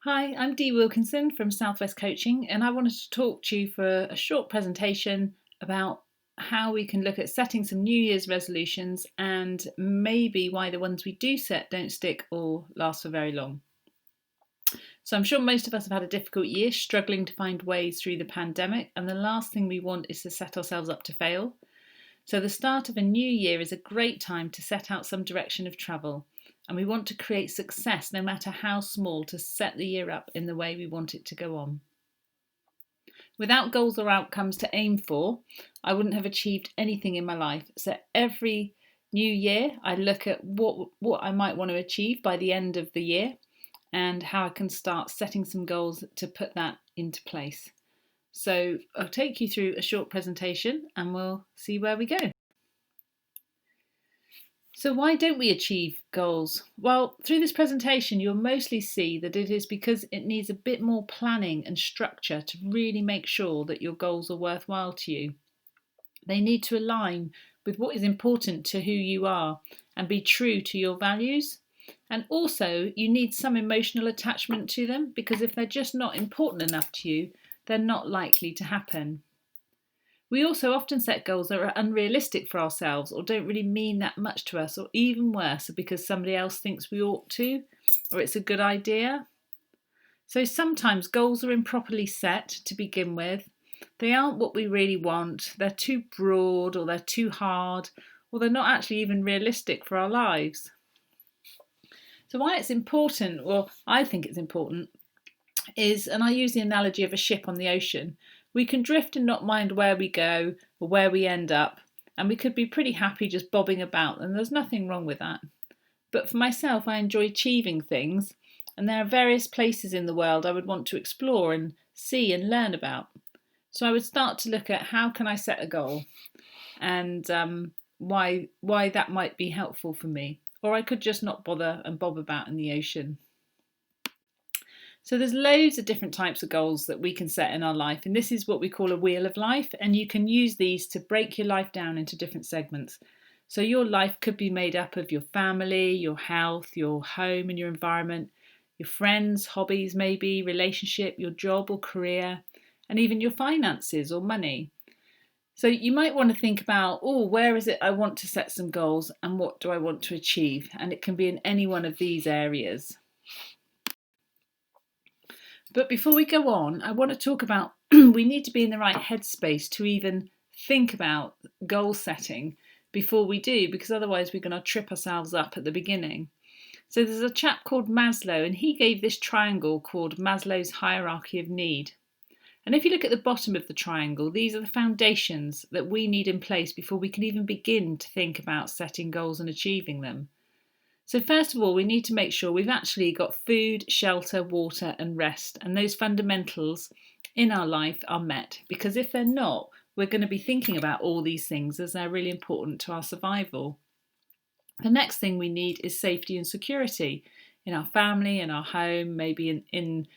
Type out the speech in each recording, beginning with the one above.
Hi, I'm Dee Wilkinson from Southwest Coaching, and I wanted to talk to you for a short presentation about how we can look at setting some New Year's resolutions and maybe why the ones we do set don't stick or last for very long. So, I'm sure most of us have had a difficult year struggling to find ways through the pandemic, and the last thing we want is to set ourselves up to fail. So, the start of a new year is a great time to set out some direction of travel. And we want to create success, no matter how small, to set the year up in the way we want it to go on. Without goals or outcomes to aim for, I wouldn't have achieved anything in my life. So, every new year, I look at what I might want to achieve by the end of the year and how I can start setting some goals to put that into place. So, I'll take you through a short presentation and we'll see where we go. So, why don't we achieve goals? Well, through this presentation, you'll mostly see that it is because it needs a bit more planning and structure to really make sure that your goals are worthwhile to you. They need to align with what is important to who you are and be true to your values. And also, you need some emotional attachment to them because if they're just not important enough to you, they're not likely to happen. We also often set goals that are unrealistic for ourselves or don't really mean that much to us, or even worse, because somebody else thinks we ought to, or it's a good idea. So sometimes goals are improperly set to begin with. They aren't what we really want, they're too broad, or they're too hard, or they're not actually even realistic for our lives. So, why it's important, well, I think it's important, is, and I use the analogy of a ship on the ocean, we can drift and not mind where we go or where we end up, and we could be pretty happy just bobbing about, and there's nothing wrong with that. But for myself, I enjoy achieving things, and there are various places in the world I would want to explore and see and learn about. So I would start to look at how can I set a goal and why that might be helpful for me. Or I could just not bother and bob about in the ocean. So there's loads of different types of goals that we can set in our life, and this is what we call a wheel of life, and you can use these to break your life down into different segments. So your life could be made up of your family, your health, your home and your environment, your friends, hobbies maybe, relationship, your job or career, and even your finances or money. So you might want to think about, oh, where is it I want to set some goals and what do I want to achieve? And it can be in any one of these areas. But before we go on, I want to talk about we need to be in the right headspace to even think about goal setting before we do, because otherwise we're going to trip ourselves up at the beginning. So there's a chap called Maslow, and he gave this triangle called Maslow's hierarchy of need. And if you look at the bottom of the triangle, these are the foundations that we need in place before we can even begin to think about setting goals and achieving them. So, first of all, we need to make sure we've actually got food, shelter, water, and rest. And those fundamentals in our life are met. Because if they're not, we're going to be thinking about all these things as they're really important to our survival. The next thing we need is safety and security in our family, in our home, maybe in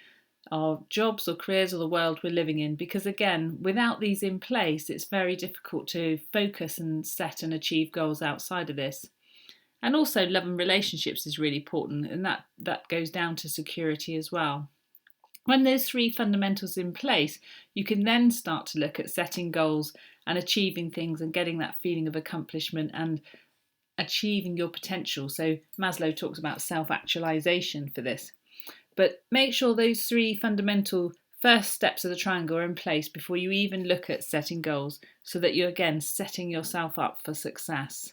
our jobs or careers or the world we're living in. Because again, without these in place, it's very difficult to focus and set and achieve goals outside of this. And also love and relationships is really important, and that goes down to security as well. When those three fundamentals in place, you can then start to look at setting goals and achieving things and getting that feeling of accomplishment and achieving your potential. So Maslow talks about self-actualization for this. But make sure those three fundamental first steps of the triangle are in place before you even look at setting goals, so that you're again setting yourself up for success.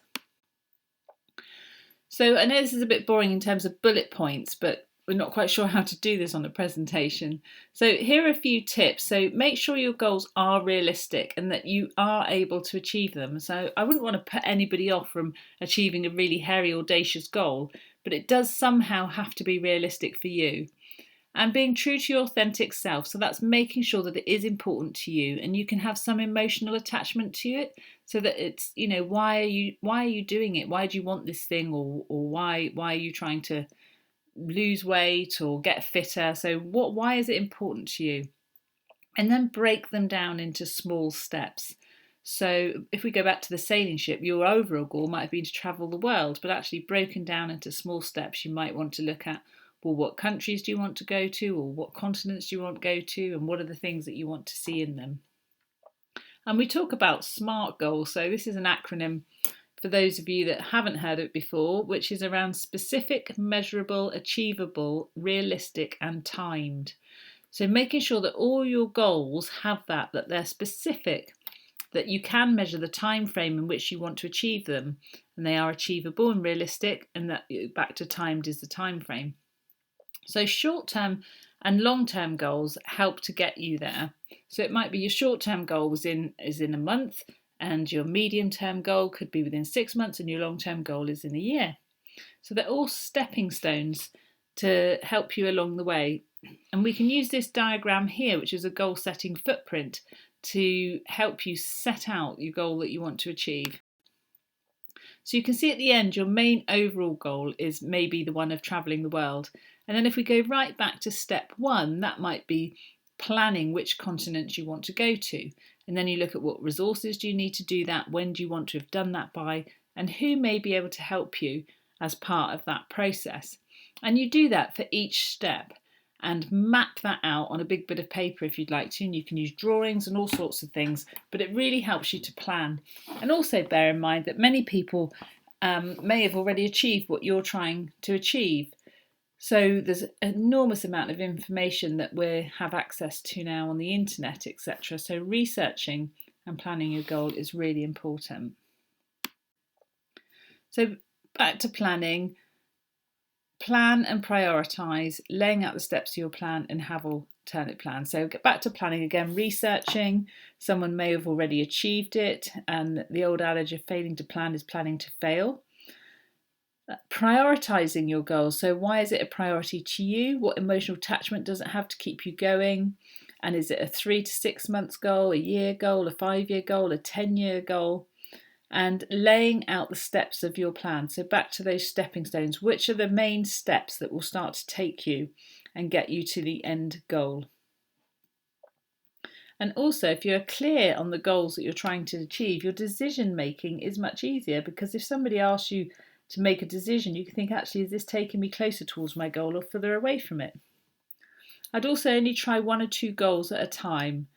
So I know this is a bit boring in terms of bullet points, but we're not quite sure how to do this on a presentation. So here are a few tips. So make sure your goals are realistic and that you are able to achieve them. So I wouldn't want to put anybody off from achieving a really hairy, audacious goal, but it does somehow have to be realistic for you. And being true to your authentic self. So that's making sure that it is important to you and you can have some emotional attachment to it, so that it's, why are you doing it? Why do you want this thing, or why are you trying to lose weight or get fitter? So why is it important to you? And then break them down into small steps. So if we go back to the sailing ship, your overall goal might have been to travel the world, but actually broken down into small steps, you might want to look at, well, what countries do you want to go to, or what continents do you want to go to, and what are the things that you want to see in them. And we talk about SMART goals. So this is an acronym for those of you that haven't heard it before, which is around specific, measurable, achievable, realistic, and timed. So making sure that all your goals have that they're specific, that you can measure the time frame in which you want to achieve them, and they are achievable and realistic, and that back to timed is the time frame. So short-term and long-term goals help to get you there. So it might be your short-term goal is in a month, and your medium-term goal could be within 6 months, and your long-term goal is in a year. So they're all stepping stones to help you along the way. And we can use this diagram here, which is a goal-setting footprint, to help you set out your goal that you want to achieve. So you can see at the end, your main overall goal is maybe the one of travelling the world. And then if we go right back to step 1, that might be planning which continents you want to go to. And then you look at what resources do you need to do that, when do you want to have done that by, and who may be able to help you as part of that process. And you do that for each step and map that out on a big bit of paper if you'd like to, and you can use drawings and all sorts of things, but it really helps you to plan. And also bear in mind that many people may have already achieved what you're trying to achieve. So there's an enormous amount of information that we have access to now on the internet, etc. So researching and planning your goal is really important. So back to planning. Plan and prioritise, laying out the steps to your plan and have alternate plans. So get back to planning again, researching. Someone may have already achieved it, and the old adage of failing to plan is planning to fail. Prioritising your goals. So why is it a priority to you? What emotional attachment does it have to keep you going? And is it a 3 to 6 months goal, a year goal, a 5-year goal, a 10-year goal? And laying out the steps of your plan. So back to those stepping stones. Which are the main steps that will start to take you and get you to the end goal? And also, if you're clear on the goals that you're trying to achieve, your decision making is much easier, because if somebody asks you to make a decision, you can think, actually, is this taking me closer towards my goal or further away from it? I'd also only try 1 or 2 goals at a time,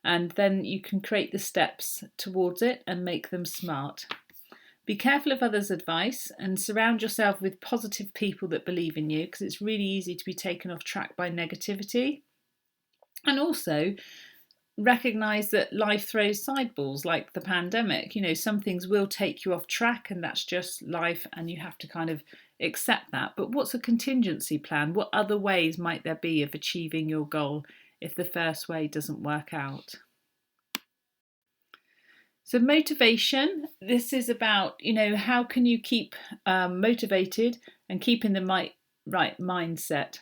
and then you can create the steps towards it and make them SMART. Be careful of others' advice and surround yourself with positive people that believe in you, because it's really easy to be taken off track by negativity. And also recognise that life throws sideballs like the pandemic. Some things will take you off track, and that's just life, and you have to kind of accept that. But what's a contingency plan? What other ways might there be of achieving your goal if the first way doesn't work out? So motivation, this is about, how can you keep motivated and keep in the right mindset?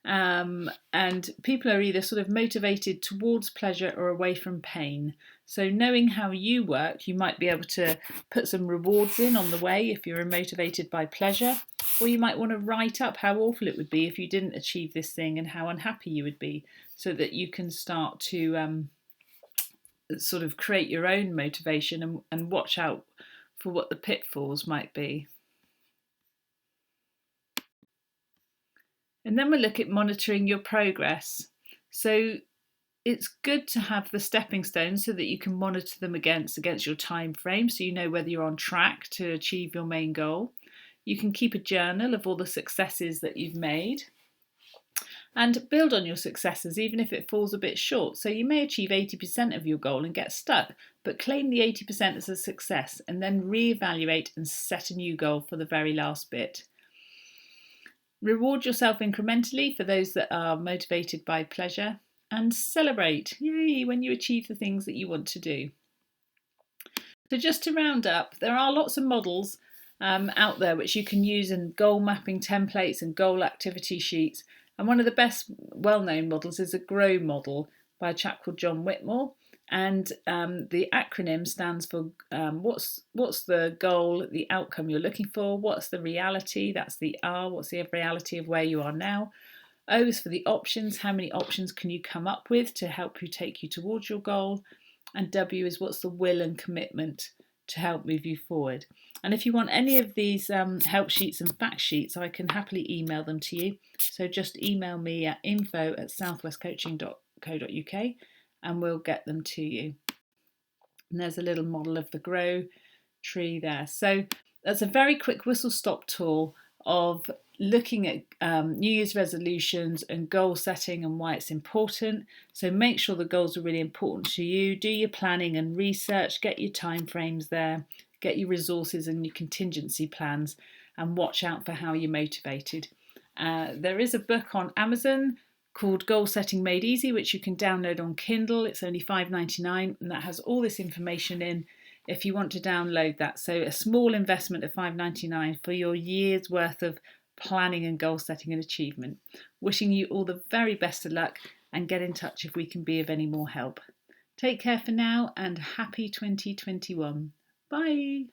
And people are either sort of motivated towards pleasure or away from pain. So knowing how you work, you might be able to put some rewards in on the way if you're motivated by pleasure, or you might want to write up how awful it would be if you didn't achieve this thing and how unhappy you would be, so that you can start to sort of create your own motivation and watch out for what the pitfalls might be. And then we'll look at monitoring your progress. So it's good to have the stepping stones so that you can monitor them against your time frame, so you know whether you're on track to achieve your main goal. You can keep a journal of all the successes that you've made and build on your successes even if it falls a bit short. So you may achieve 80% of your goal and get stuck, but claim the 80% as a success and then reevaluate and set a new goal for the very last bit. Reward yourself incrementally for those that are motivated by pleasure, and celebrate, yay, when you achieve the things that you want to do. So just to round up, there are lots of models out there which you can use in goal mapping templates and goal activity sheets. And one of the best well-known models is a GROW model by a chap called John Whitmore. And the acronym stands for what's the goal, the outcome you're looking for, what's the reality, that's the R, what's the reality of where you are now. O is for the options, how many options can you come up with to help you take you towards your goal. And W is what's the will and commitment to help move you forward. And if you want any of these help sheets and fact sheets, I can happily email them to you. So just email me at info@southwestcoaching.co.uk and we'll get them to you. And there's a little model of the grow tree there. So that's a very quick whistle stop tour of looking at New Year's resolutions and goal setting and why it's important. So make sure the goals are really important to you. Do your planning and research, get your time frames there, get your resources and your contingency plans, and watch out for how you're motivated. There is a book on Amazon called Goal Setting Made Easy, which you can download on Kindle. It's only $5.99 and that has all this information in if you want to download that. So a small investment of $5.99 for your year's worth of planning and goal setting and achievement. Wishing you all the very best of luck and get in touch if we can be of any more help. Take care for now and happy 2021. Bye.